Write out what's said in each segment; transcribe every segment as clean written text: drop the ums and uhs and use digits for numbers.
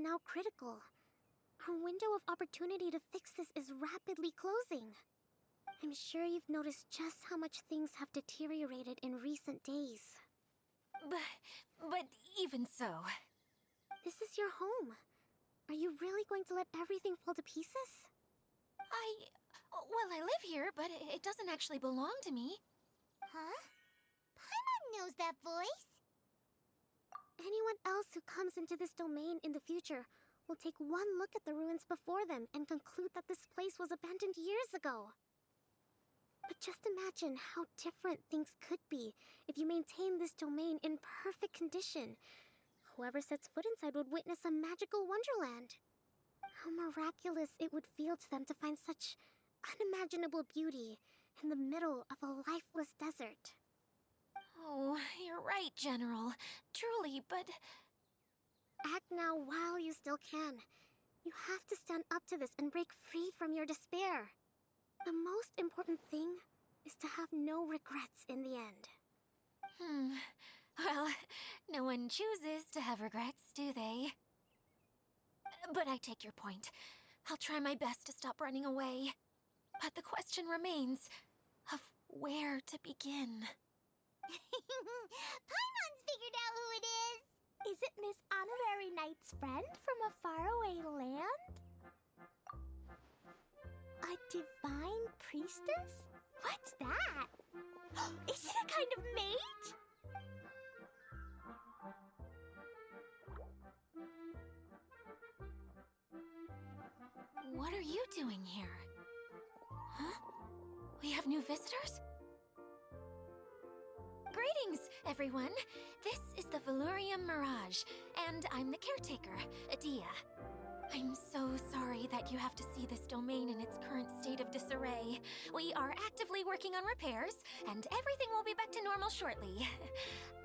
now critical. Our window of opportunity to fix this is rapidly closing. I'm sure you've noticed just how much things have deteriorated in recent days. But even so... This is your home. Are you really going to let everything fall to pieces? Well, I live here, but it doesn't actually belong to me. Huh? Paimon knows that voice. Anyone else who comes into this domain in the future will take one look at the ruins before them and conclude that this place was abandoned years ago. But just imagine how different things could be if you maintain this domain in perfect condition. Whoever sets foot inside would witness a magical wonderland. How miraculous it would feel to them to find such unimaginable beauty in the middle of a lifeless desert. Oh, you're right, General. Truly, but... Act now while you still can. You have to stand up to this and break free from your despair. The most important thing is to have no regrets in the end. Well, no one chooses to have regrets, do they? But I take your point. I'll try my best to stop running away. But the question remains of where to begin. Paimon's figured out who it is. Is it Miss Honorary Knight's friend from a faraway land? A divine priestess? What's that? Is it a kind of mage? What are you doing here? Huh? We have new visitors? Greetings, everyone. This is the Valurium Mirage, and I'm the caretaker, Adia. I'm so sorry that you have to see this domain in its current state of disarray. We are actively working on repairs, and everything will be back to normal shortly.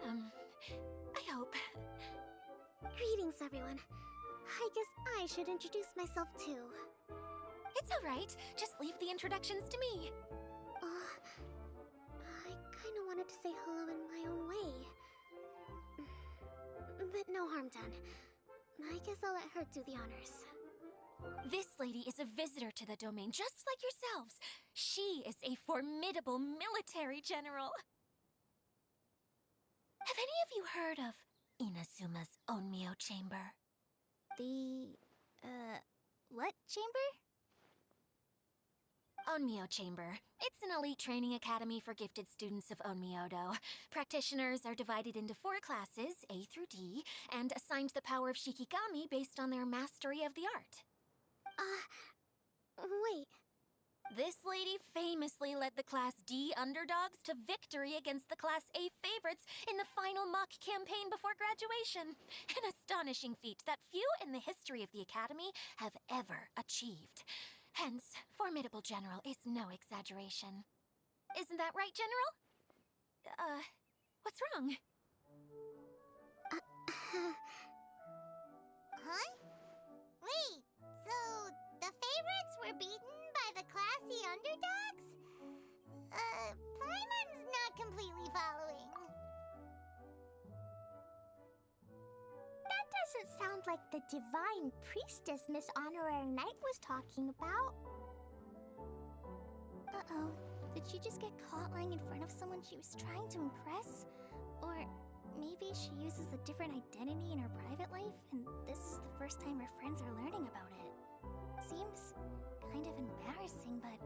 I hope. Greetings, everyone. I guess I should introduce myself too. It's all right. Just leave the introductions to me. I kinda wanted to say hello in my own way. But no harm done. I guess I'll let her do the honors. This lady is a visitor to the domain, just like yourselves. She is a formidable military general. Have any of you heard of Inazuma's Onmyo Chamber? What chamber? Onmyo Chamber. It's an elite training academy for gifted students of Onmyodo. Practitioners are divided into 4 classes, A through D, and assigned the power of Shikigami based on their mastery of the art. Wait. This lady famously led the Class D underdogs to victory against the Class A favorites in the final mock campaign before graduation. An astonishing feat that few in the history of the academy have ever achieved. Hence, formidable general is no exaggeration. Isn't that right, General? What's wrong? Huh? Wait, so the favorites were beaten by the classy underdogs? Paimon's not completely following. That doesn't sound like the divine priestess Miss Honorary Knight was talking about. Uh-oh. Did she just get caught lying in front of someone she was trying to impress? Or maybe she uses a different identity in her private life, and this is the first time her friends are learning about it. Seems kind of embarrassing, but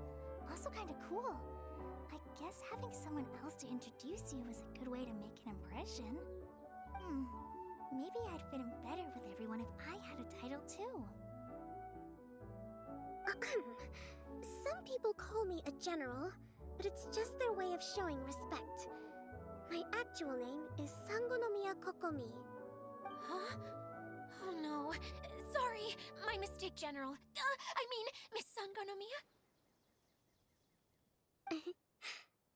also kind of cool. I guess having someone else to introduce you is a good way to make an impression. Maybe I'd fit in better with everyone if I had a title too. Some people call me a general, but it's just their way of showing respect. My actual name is Sangonomiya Kokomi. Huh? Oh no. Sorry, my mistake, General. I mean, Miss Sangonomiya.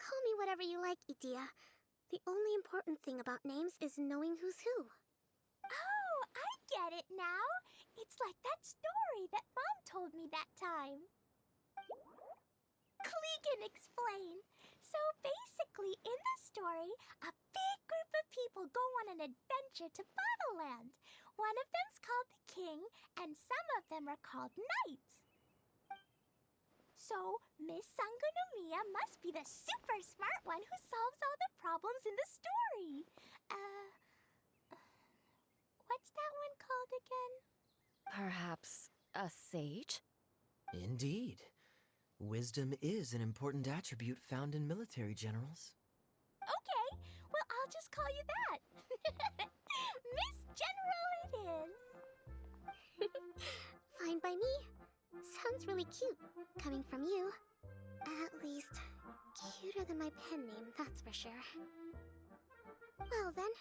Call me whatever you like, Idia. The only important thing about names is knowing who's who. Oh, I get it now. It's like that story that Mom told me that time. Klee can explain. So basically, in the story, a big group of people go on an adventure to Bottleland. One of them's called the King, and some of them are called knights. So, Miss Sangonomiya must be the super smart one who solves all the problems in the story. What's that one called again? Perhaps a sage? Indeed. Wisdom is an important attribute found in military generals. Okay, well, I'll just call you that. Miss General it is. Fine by me. Sounds really cute, coming from you. At least, cuter than my pen name, that's for sure. Well then,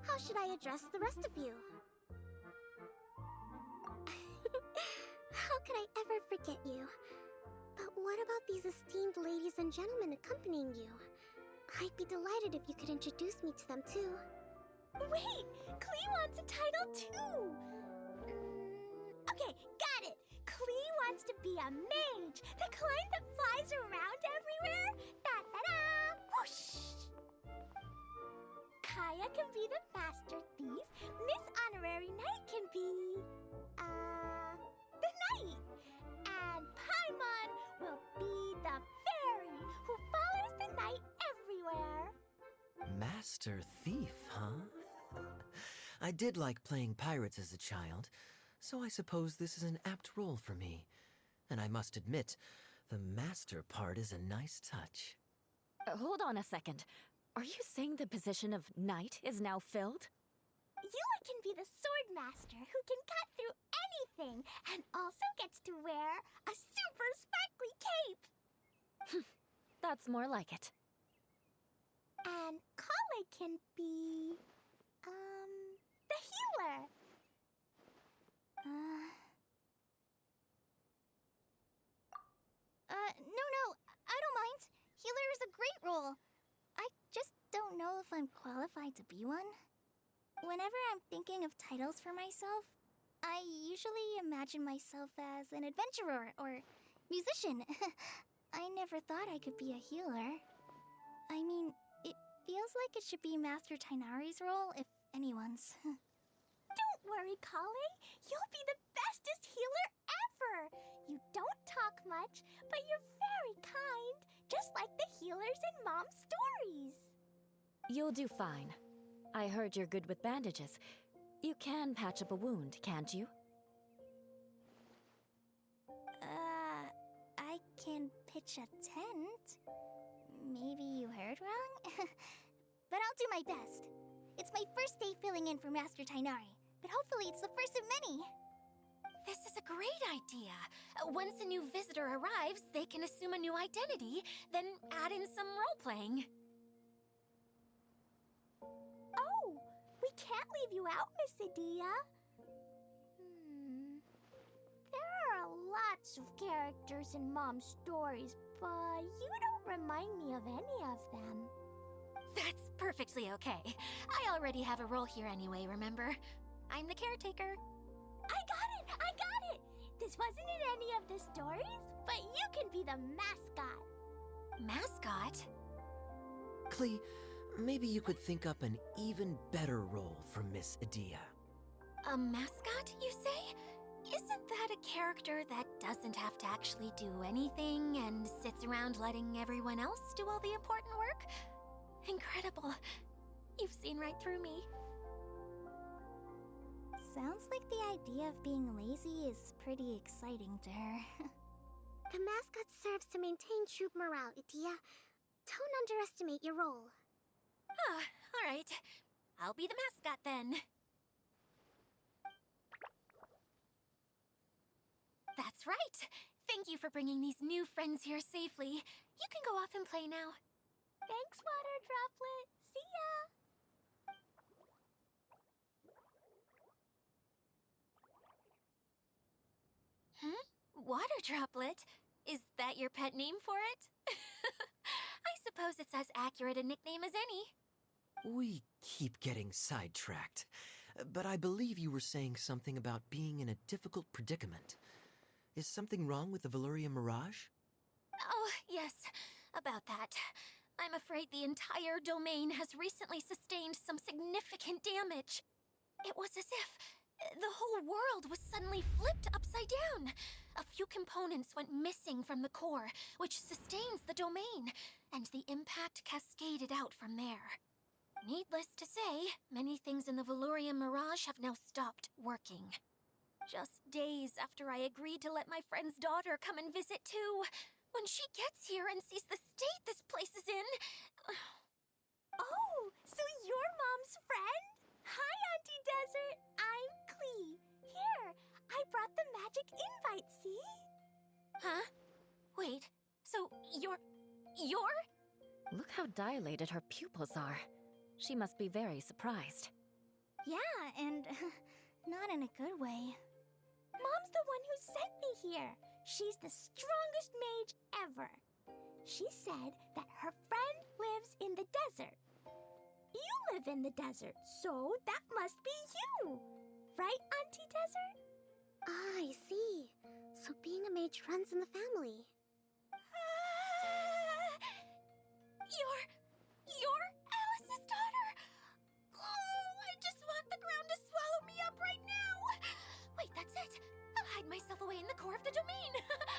how should I address the rest of you? How could I ever forget you? But what about these esteemed ladies and gentlemen accompanying you? I'd be delighted if you could introduce me to them too. Wait, Klee wants a title too. Okay, got it. Klee wants to be a mage, the kind that flies around everywhere. Da-da-da! Whoosh! Kaya can be the master thief. Miss Honorary Knight can be... the knight. And Paimon will be the fairy who follows the knight everywhere. Master Thief, huh? I did like playing pirates as a child, so I suppose this is an apt role for me. And I must admit, the master part is a nice touch. Hold on a second. Are you saying the position of knight is now filled? Yula can be the sword master who can cut through anything and also gets to wear a super sparkly cape. That's more like it. And Kale can be... the healer. No, I don't mind. Healer is a great role. I just don't know if I'm qualified to be one. Whenever I'm thinking of titles for myself, I usually imagine myself as an adventurer or musician. I never thought I could be a healer. I mean, it feels like it should be Master Tainari's role, if anyone's. Don't worry, Kale. You'll be the bestest healer ever. You don't talk much, but you're very kind, just like the healers in Mom's stories. You'll do fine. I heard you're good with bandages. You can patch up a wound, can't you? I can pitch a tent. Maybe you heard wrong? But I'll do my best. It's my first day filling in for Master Tainari, but hopefully it's the first of many. This is a great idea. Once a new visitor arrives, they can assume a new identity, then add in some role-playing. Oh, we can't leave you out, Miss Adia. There are lots of characters in Mom's stories, but you don't remind me of any of them. That's perfectly okay. I already have a role here anyway, remember? I'm the caretaker. I got it! This wasn't in any of the stories, but you can be the mascot. Mascot? Klee, maybe you could think up an even better role for Miss Adia. A mascot, you say? Isn't that a character that doesn't have to actually do anything and sits around letting everyone else do all the important work? Incredible. You've seen right through me. Sounds like the idea of being lazy is pretty exciting to her. The mascot serves to maintain troop morale, Adia. Don't underestimate your role. Ah, all right. I'll be the mascot then. That's right. Thank you for bringing these new friends here safely. You can go off and play now. Thanks, Water Droplet. See ya! Water Droplet? Is that your pet name for it? I suppose it's as accurate a nickname as any. We keep getting sidetracked, but I believe you were saying something about being in a difficult predicament. Is something wrong with the Valyria Mirage? Oh, yes, about that. I'm afraid the entire domain has recently sustained some significant damage. It was as if The whole world was suddenly flipped upside down. A few components went missing from the core, which sustains the domain, and the impact cascaded out from there. Needless to say, many things in the Valorian Mirage have now stopped working. Just days after I agreed to let my friend's daughter come and visit too. When she gets here and sees the state this place is in... Oh, so you're Mom's friend? Hi, Auntie Desert. I'm Klee. Here, I brought the magic invite, see? Huh? Wait, so you're... Look how dilated her pupils are. She must be very surprised. Yeah, and not in a good way. Mom's the one who sent me here. She's the strongest mage ever. She said that her friend lives in the desert. You live in the desert, so that must be you. Right, Auntie Desert? Ah, I see. So being a mage runs in the family. You're Alice's daughter! Oh, I just want the ground to swallow me up right now! Wait, that's it! I'll hide myself away in the core of the domain!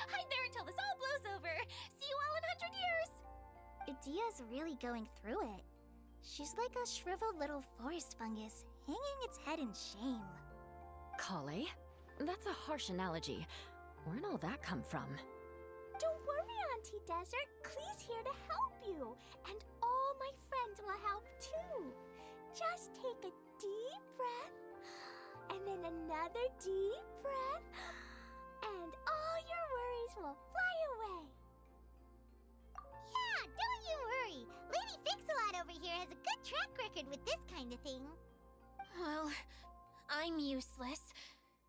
Hide there until this all blows over! See you all in 100 years! Idia's really going through it. She's like a shriveled little forest fungus, hanging its head in shame. Klee? That's a harsh analogy. Where'd all that come from? Don't worry, Auntie Desert. Klee's here to help you. And all my friends will help too. Just take a deep breath. And then another deep breath. And all your worries will fly away. Yeah, don't you worry. Lady Fix-A-Lot over here has a good track record with this kind of thing. Well, I'm useless.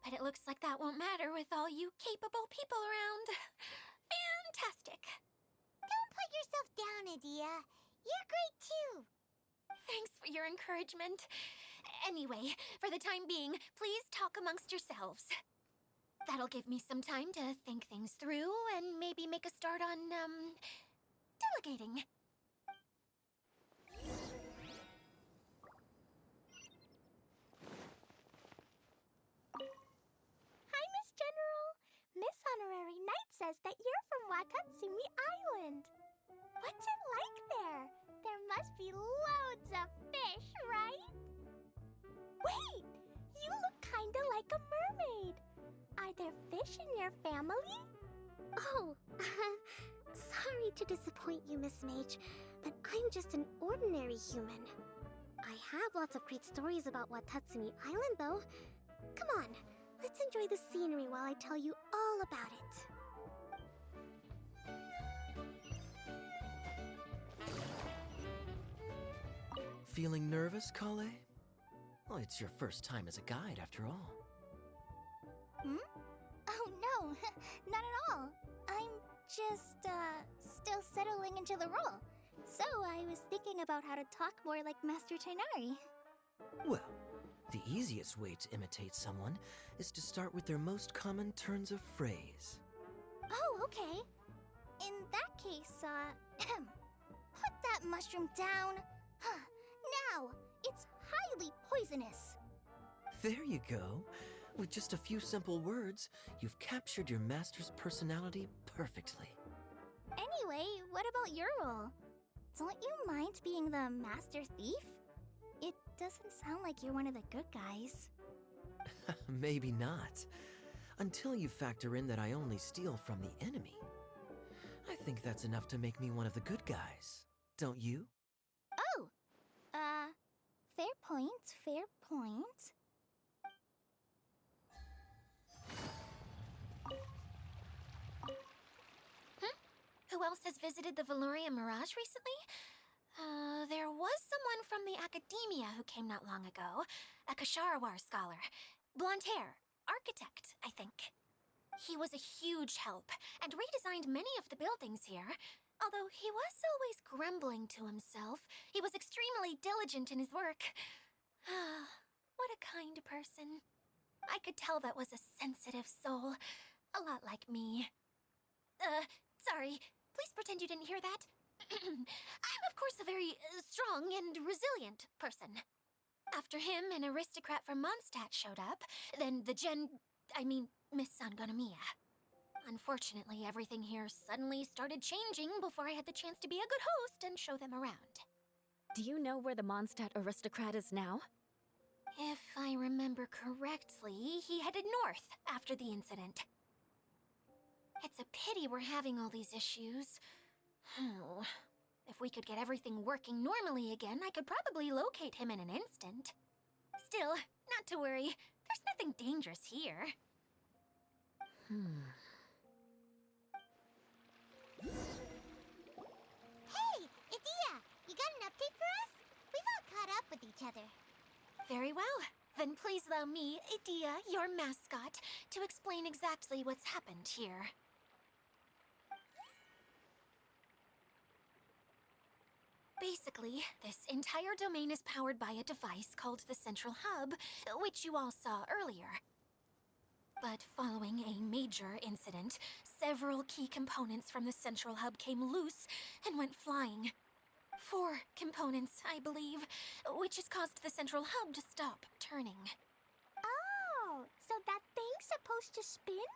But it looks like that won't matter with all you capable people around. Fantastic. Don't put yourself down, Adia. You're great too. Thanks for your encouragement. Anyway, for the time being, please talk amongst yourselves. That'll give me some time to think things through and maybe make a start on, delegating. Hi, Miss General. Miss Honorary Knight says that you're from Watatsumi Island. What's it like there? There must be loads of fish, right? Wait! You look kinda like a mermaid. Are there fish in your family? Oh, sorry to disappoint you, Miss Mage, but I'm just an ordinary human. I have lots of great stories about Watatsumi Island, though. Come on, let's enjoy the scenery while I tell you all about it. Feeling nervous, Klee? Well, it's your first time as a guide, after all. Oh no, not at all. I'm just, still settling into the role. So I was thinking about how to talk more like Master Tighnari. Well, the easiest way to imitate someone is to start with their most common turns of phrase. Oh, okay. In that case, put that mushroom down. Now, it's highly poisonous. There you go. With just a few simple words, you've captured your master's personality perfectly. Anyway, what about your role? Don't you mind being the Master Thief? It doesn't sound like you're one of the good guys. Maybe not. Until you factor in that I only steal from the enemy. I think that's enough to make me one of the good guys. Don't you? Oh! Fair point, fair point. Who else has visited the Valorian Mirage recently? There was someone from the academia who came not long ago. A Kasharawar scholar. Blonde hair. Architect, I think. He was a huge help, and redesigned many of the buildings here. Although he was always grumbling to himself, he was extremely diligent in his work. What a kind person. I could tell that was a sensitive soul. A lot like me. Sorry. Please pretend you didn't hear that. I'm, of course, a very strong and resilient person. After him, an aristocrat from Mondstadt showed up. Then Miss Sangonomiya. Unfortunately, everything here suddenly started changing before I had the chance to be a good host and show them around. Do you know where the Mondstadt aristocrat is now? If I remember correctly, he headed north after the incident. It's a pity we're having all these issues. If we could get everything working normally again, I could probably locate him in an instant. Still, not to worry. There's nothing dangerous here. Hey, Idia, you got an update for us? We've all caught up with each other. Very well. Then please allow me, Idia, your mascot, to explain exactly what's happened here. Basically, this entire domain is powered by a device called the Central Hub, which you all saw earlier. But following a major incident, several key components from the Central Hub came loose and went flying. 4 components, I believe, which has caused the Central Hub to stop turning. Oh, so that thing's supposed to spin?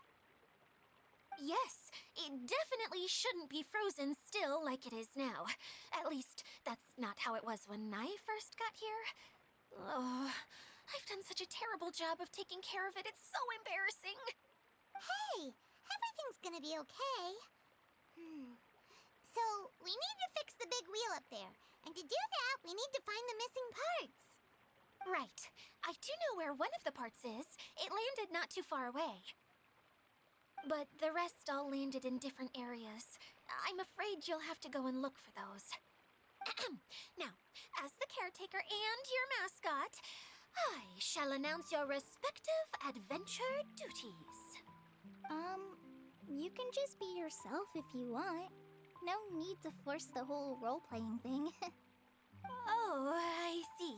Yes, it definitely shouldn't be frozen still like it is now. At least, that's not how it was when I first got here. Oh, I've done such a terrible job of taking care of it, it's so embarrassing. Hey, everything's gonna be okay. So, we need to fix the big wheel up there. And to do that, we need to find the missing parts. Right. I do know where one of the parts is. It landed not too far away. But the rest all landed in different areas. I'm afraid you'll have to go and look for those. Now, as the caretaker and your mascot, I shall announce your respective adventure duties. You can just be yourself if you want. No need to force the whole role-playing thing. Oh, I see.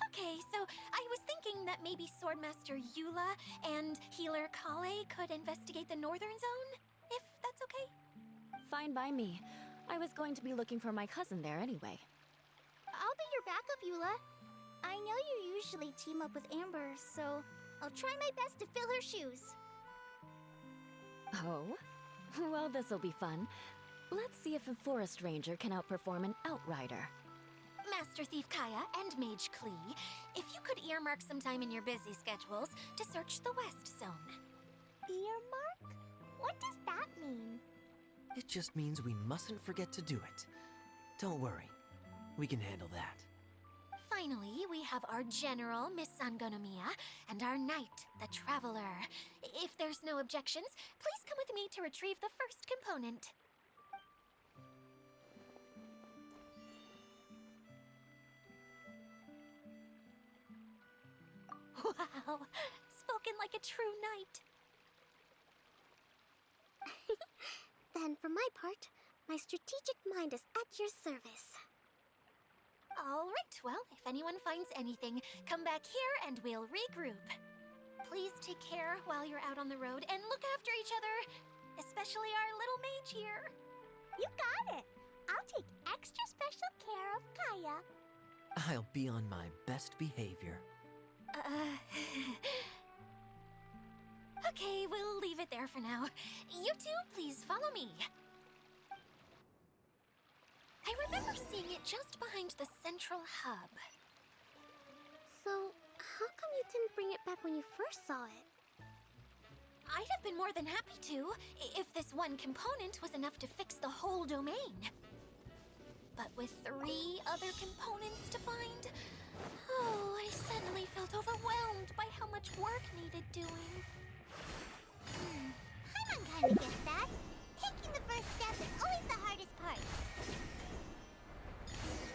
Okay, so I was thinking that maybe Swordmaster Eula and Healer Kale could investigate the northern zone, if that's okay? Fine by me. I was going to be looking for my cousin there anyway. I'll be your backup, Eula. I know you usually team up with Amber, so I'll try my best to fill her shoes. Oh? Well, this'll be fun. Let's see if a forest ranger can outperform an outrider. Master Thief Kaya and Mage Klee, if you could earmark some time in your busy schedules to search the West Zone. Earmark? What does that mean? It just means we mustn't forget to do it. Don't worry. We can handle that. Finally, we have our General, Miss Sangonomiya, and our Knight, the Traveler. If there's no objections, please come with me to retrieve the first component. Wow, spoken like a true knight. Then, for my part, my strategic mind is at your service. All right, well, if anyone finds anything, come back here and we'll regroup. Please take care while you're out on the road and look after each other, especially our little mage here. You got it. I'll take extra special care of Kaya. I'll be on my best behavior. Okay, we'll leave it there for now. You two, please follow me. I remember seeing it just behind the Central Hub. So, how come you didn't bring it back when you first saw it? I'd have been more than happy to, if this one component was enough to fix the whole domain. But with 3 other components to find,